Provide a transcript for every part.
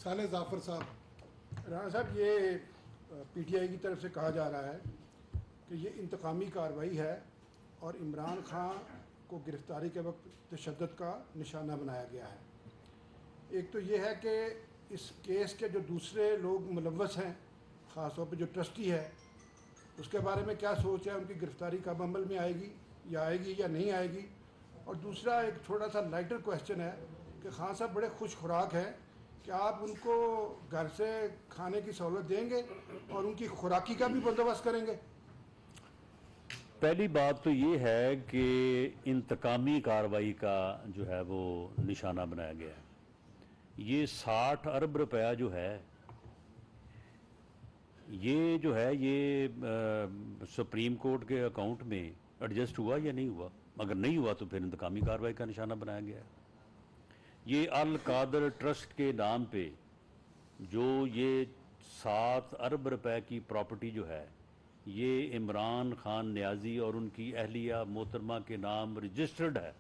साले जाफर साहब, राना साहब, ये पीटीआई की तरफ से कहा जा रहा है कि ये इंतकामी कार्रवाई है और इमरान खान को गिरफ्तारी के वक्त तशद्दुद का निशाना बनाया गया है। एक तो ये है कि इस केस के जो दूसरे लोग मुलव्वस हैं, ख़ास तौर पर जो ट्रस्टी है, उसके बारे में क्या सोच है, उनकी गिरफ्तारी कब अमल में आएगी या नहीं आएगी। और दूसरा एक थोड़ा सा लाइटर क्वेश्चन है कि खान साहब बड़े खुश खुराक हैं, क्या आप उनको घर से खाने की सहूलत देंगे और उनकी खुराकी का भी बंदोबस्त करेंगे? पहली बात तो ये है कि इंतकामी कार्रवाई का जो है वो निशाना बनाया गया है। ये 60 अरब रुपया जो है ये सुप्रीम कोर्ट के अकाउंट में एडजस्ट हुआ या नहीं हुआ? अगर नहीं हुआ तो फिर इंतकामी कार्रवाई का निशाना बनाया गया है। ये अल कादर ट्रस्ट के नाम पे जो ये 7 अरब रुपए की प्रॉपर्टी जो है, ये इमरान खान न्याजी और उनकी अहलिया मोहतरमा के नाम रजिस्टर्ड है,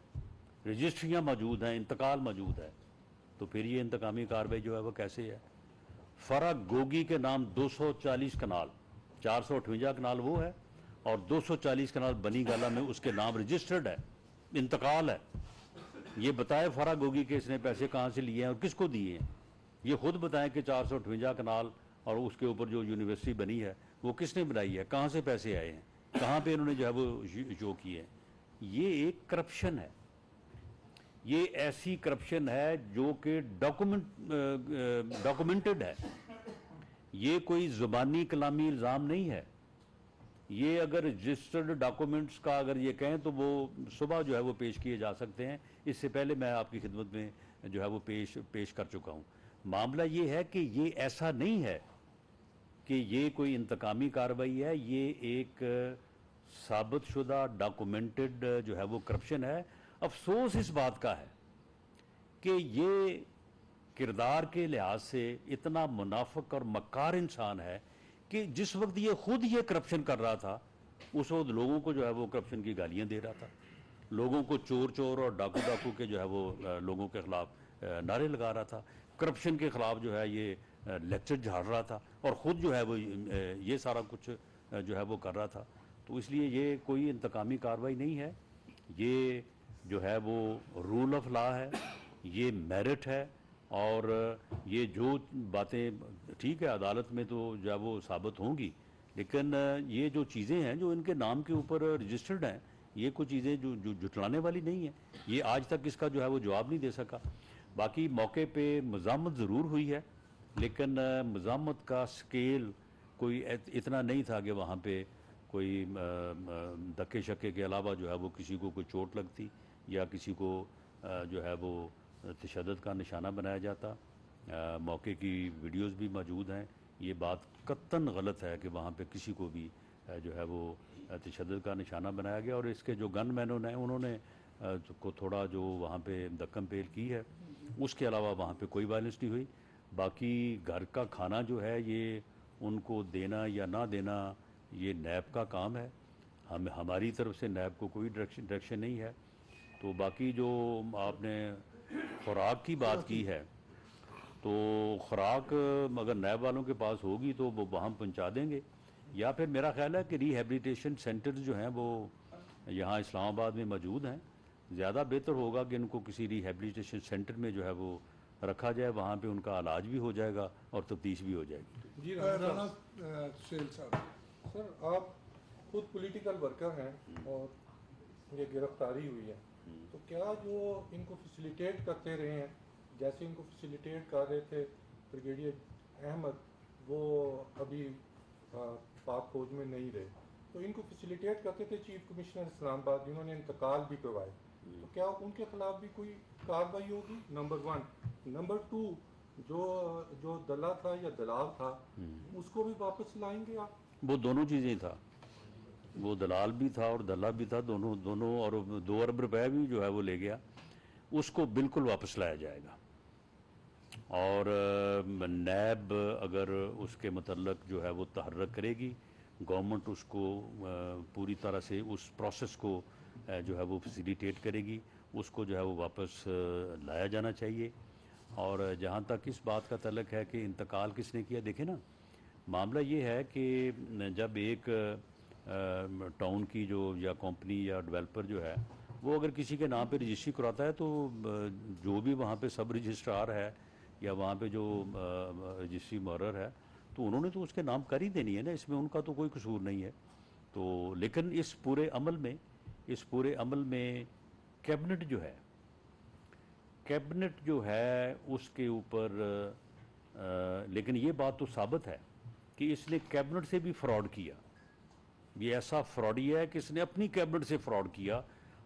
रजिस्ट्रियाँ मौजूद हैं, इंतकाल मौजूद है, तो फिर ये इंतकामी कार्रवाई जो है वो कैसे है? फरग गोगी के नाम 240 कनाल, 458 कनाल वो है और 240 कनाल बनी गाला में उसके नाम रजिस्टर्ड है, इंतकाल है। ये बताए फरग गोगी के इसने पैसे कहाँ से लिए हैं और किसको दिए हैं? ये खुद बताएं कि 458 कनाल और उसके ऊपर जो यूनिवर्सिटी बनी है वो किसने बनाई है, कहाँ से पैसे आए हैं, कहाँ पे इन्होंने जो है वो जो किए हैं। ये एक करप्शन है, ये ऐसी करप्शन है जो कि डॉक्यूमेंटेड है। ये कोई जुबानी कलामी इल्ज़ाम नहीं है। ये अगर रजिस्टर्ड डॉक्यूमेंट्स का अगर ये कहें तो वो सुबह जो है वो पेश किए जा सकते हैं। इससे पहले मैं आपकी खिदमत में जो है वो पेश कर चुका हूँ। मामला ये है कि ये ऐसा नहीं है कि ये कोई इंतकामी कार्रवाई है, ये एक साबित शुदा डॉक्यूमेंटेड जो है वो करप्शन है। अफसोस इस बात का है कि ये किरदार के लिहाज से इतना मुनाफिक और मक्कार इंसान है कि जिस वक्त ये खुद ये करप्शन कर रहा था उस वक्त लोगों को जो है वो करप्शन की गालियां दे रहा था, लोगों को चोर चोर और डाकू डाकू के जो है वो लोगों के खिलाफ नारे लगा रहा था, करप्शन के खिलाफ जो है ये लेक्चर झाड़ रहा था और ख़ुद जो है वो ये सारा कुछ जो है वो कर रहा था। तो इसलिए ये कोई इंतकामी कार्रवाई नहीं है, ये जो है वो रूल ऑफ लॉ है, ये मेरिट है। और ये जो बातें ठीक है अदालत में तो जो है वो साबित होंगी, लेकिन ये जो चीज़ें हैं जो इनके नाम के ऊपर रजिस्टर्ड हैं, ये कुछ चीज़ें जो जुटलाने वाली नहीं है। ये आज तक इसका जो है वो जवाब नहीं दे सका। बाकी मौके पे मज़ामत ज़रूर हुई है, लेकिन मज़ामत का स्केल कोई इतना नहीं था कि वहाँ पे कोई धक्के शक्के के अलावा जो है वो किसी को कोई चोट लगती या किसी को जो है वो तशद्दुद का निशाना बनाया जाता। मौके की वीडियोस भी मौजूद हैं। ये बात कत्तन गलत है कि वहाँ पे किसी को भी जो है वो तशद्दुद का निशाना बनाया गया। और इसके जो गन मैनों ने उन्होंने को थोड़ा जो वहाँ पे दक्कम पेल की है, उसके अलावा वहाँ पे कोई वायलेंस नहीं हुई। बाकी घर का खाना जो है ये उनको देना या ना देना ये नैब का काम है, हमारी तरफ से नैब को कोई डायरेक्शन नहीं है। तो बाकी जो आपने खुराक की बात की है, तो खुराक अगर नैब वालों के पास होगी तो वो वहाँ पहुँचा देंगे, या फिर मेरा ख्याल है कि रिहेबिलिटेशन सेंटर्स जो हैं वो यहाँ इस्लामाबाद में मौजूद हैं। ज़्यादा बेहतर होगा कि इनको किसी रिहेबिलिटेशन सेंटर में जो है वो रखा जाए, वहाँ पे उनका इलाज भी हो जाएगा और तफ्तीश भी हो जाएगी। जी राना सेल साहब, सर आप खुद पॉलिटिकल वर्कर हैं और ये गिरफ्तारी हुई है, तो क्या जो इनको फैसिलिटेट करते रहे हैं, जैसे इनको फैसिलिटेट कर रहे थे ब्रिगेडियर अहमद, वो अभी पाक फौज में नहीं रहे, तो इनको फैसिलिटेट करते थे चीफ कमिश्नर इस्लामाबाद, जिन्होंने इंतकाल भी करवाए, तो क्या उनके खिलाफ भी कोई कार्रवाई होगी? नंबर 1। नंबर 2, जो दला था या दलाल था उसको भी वापस लाएंगे आप? वो दोनों चीज़ें था, वो दलाल भी था और दला भी था, दोनों और 2 अरब रुपए भी जो है वो ले गया, उसको बिल्कुल वापस लाया जाएगा। और नैब अगर उसके मतलब जो है वो तहर्रक करेगी, गवर्नमेंट उसको पूरी तरह से उस प्रोसेस को जो है वो फैसिलिटेट करेगी, उसको जो है वो वापस लाया जाना चाहिए। और जहाँ तक इस बात का तल्लक है कि इंतकाल किसने किया, देखें ना, मामला ये है कि जब एक टाउन की जो या कंपनी या डेवलपर जो है वो अगर किसी के नाम पे रजिस्ट्री कराता है तो जो भी वहाँ पे सब रजिस्ट्रार है या वहाँ पे जो रजिस्ट्री मुहर्रर है तो उन्होंने तो उसके नाम कर ही देनी है ना, इसमें उनका तो कोई कसूर नहीं है। तो लेकिन इस पूरे अमल में कैबिनेट जो है उसके ऊपर लेकिन ये बात तो साबित है कि इसने कैबिनेट से भी फ्रॉड किया। ये ऐसा फ्रॉडी है कि इसने अपनी कैबिनेट से फ्रॉड किया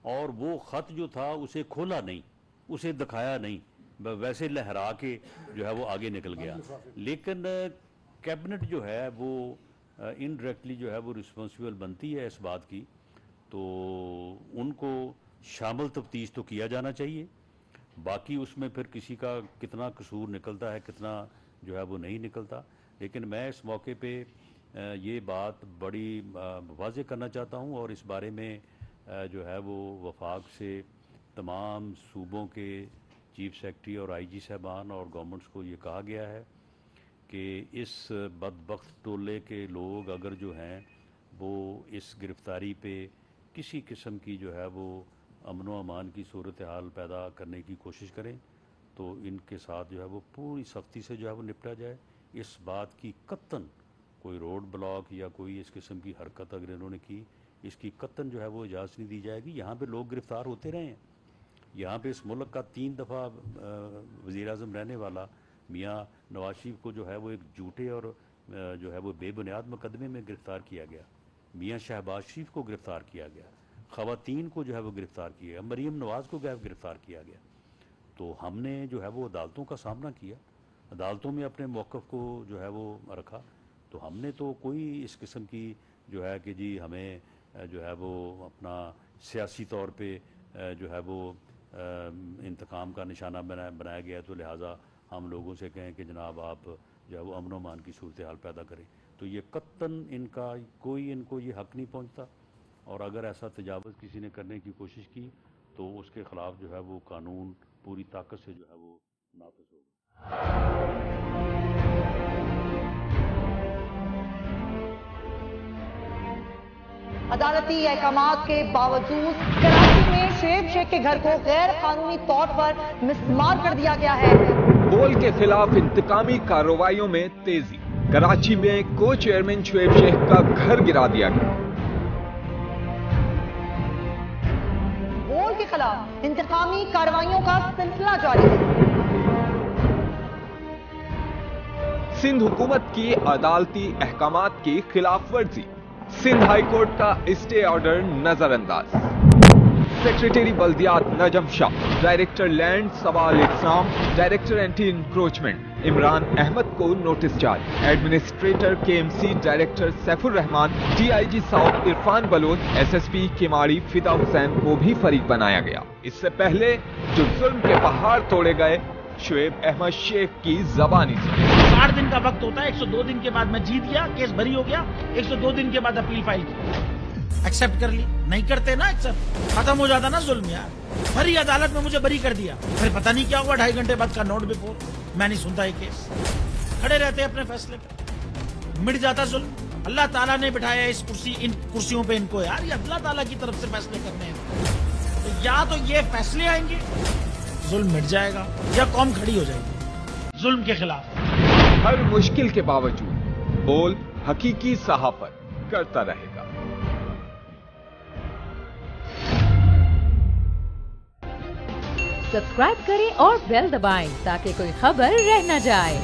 और वो ख़त जो था उसे खोला नहीं, उसे दिखाया नहीं, वैसे लहरा के जो है वो आगे निकल गया। लेकिन कैबिनेट जो है वो इनडायरेक्टली जो है वो रिस्पॉन्सिबल बनती है इस बात की, तो उनको शामिल तफ्तीश तो किया जाना चाहिए। बाकी उसमें फिर किसी का कितना कसूर निकलता है, कितना जो है वो नहीं निकलता। लेकिन मैं इस मौके पे ये बात बड़ी वाज़ेह करना चाहता हूँ और इस बारे में जो है वो वफाक से तमाम सूबों के चीफ सेक्रेटरी और आईजी साहबान और गवर्नमेंट्स को ये कहा गया है कि इस बदबख्त टोले के लोग अगर जो हैं वो इस गिरफ़्तारी पे किसी किस्म की जो है वो अमन व अमान की सूरत हाल पैदा करने की कोशिश करें तो इनके साथ जो है वो पूरी सख्ती से जो है वो निपटा जाए। इस बात की कत्तन कोई रोड ब्लॉक या कोई इस किस्म की हरकत अगर इन्होंने की, इसकी कत्तन जो है वो इजाज़त नहीं दी जाएगी। यहाँ पे लोग गिरफ़्तार होते रहे हैं, यहाँ पे इस मुल्क का 3 दफ़ा वज़ीर-ए-आज़म रहने वाला मियाँ नवाज शरीफ को जो है वो एक झूठे और जो है वो बेबुनियाद मुकदमे में गिरफ़्तार किया गया। मियाँ शहबाज शरीफ को गिरफ़्तार किया गया, ख़वातीन को जो है वो गिरफ़्तार किया गया, मरीम नवाज़ को गिरफ़्तार किया गया। तो हमने जो है वो अदालतों का सामना किया, अदालतों में अपने मौक़िफ़ को जो है वो रखा। तो हमने तो कोई इस किस्म की जो है कि जी हमें जो है वो अपना सियासी तौर पे जो है वो इंतकाम का निशाना बनाया गया तो लिहाजा हम लोगों से कहें कि जनाब आप जो है वो अमन व अमान की सूरत हाल पैदा करें, तो ये कत्तन इनको ये हक़ नहीं पहुंचता। और अगर ऐसा तजावुज़ किसी ने करने की कोशिश की तो उसके ख़िलाफ़ जो है वो कानून पूरी ताकत से जो है वो नाफिज़ होगा। अदालती अहकामात के बावजूद कराची में शुएब शेख के घर को गैर कानूनी तौर पर मिसमार कर दिया गया है। बोल के खिलाफ इंतकामी कार्रवाइयों में तेजी, कराची में को चेयरमैन शुएब शेख का घर गिरा दिया गया। बोल के खिलाफ इंतकामी कार्रवाइयों का सिलसिला जारी है। सिंध हुकूमत की अदालती अहकामात की खिलाफ वर्जी, सिंध हाई कोर्ट का स्टे ऑर्डर नजरअंदाज। सेक्रेटरी बल्दियात नजम शाह, डायरेक्टर लैंड सवाल इस्लाम, director anti encroachment Imran Ahmed को नोटिस जारी। Administrator KMC director Saifur Rehman, DIG south Irfan Baloch, SSP Keamari Fida Hussain को भी फरीक बनाया गया। इससे पहले जो जुल्म के पहाड़ तोड़े गए, शुएब अहमद शेख की जबानी से 60 दिन का वक्त होता है, 102 दिन के बाद मैं जीत गया, केस भरी हो गया, 102 दिन के बाद अपील फाइल की, एक्सेप्ट कर ली। नहीं करते ना एक्सेप्ट, खत्म हो जाता ना जुल्म यार। भरी अदालत में मुझे बरी कर दिया, फिर पता नहीं क्या हुआ, 2.5 घंटे बाद का नोट बिफोर, मैं नहीं सुनता ये केस, खड़े रहते अपने फैसले पे, मिट जाता जुल्म। अल्लाह ताला ने बिठाया इन कुर्सियों पे इनको यार, ये अल्लाह ताला की तरफ से फैसले करने हैं। तो या तो ये फैसले आएंगे, जुल्म मिट जाएगा, या कौम खड़ी हो जाएगी जुल्म के खिलाफ। हर मुश्किल के बावजूद बोल हकीकी सहाफत करता रहेगा। सब्सक्राइब करें और बेल दबाएं ताकि कोई खबर रह न जाए।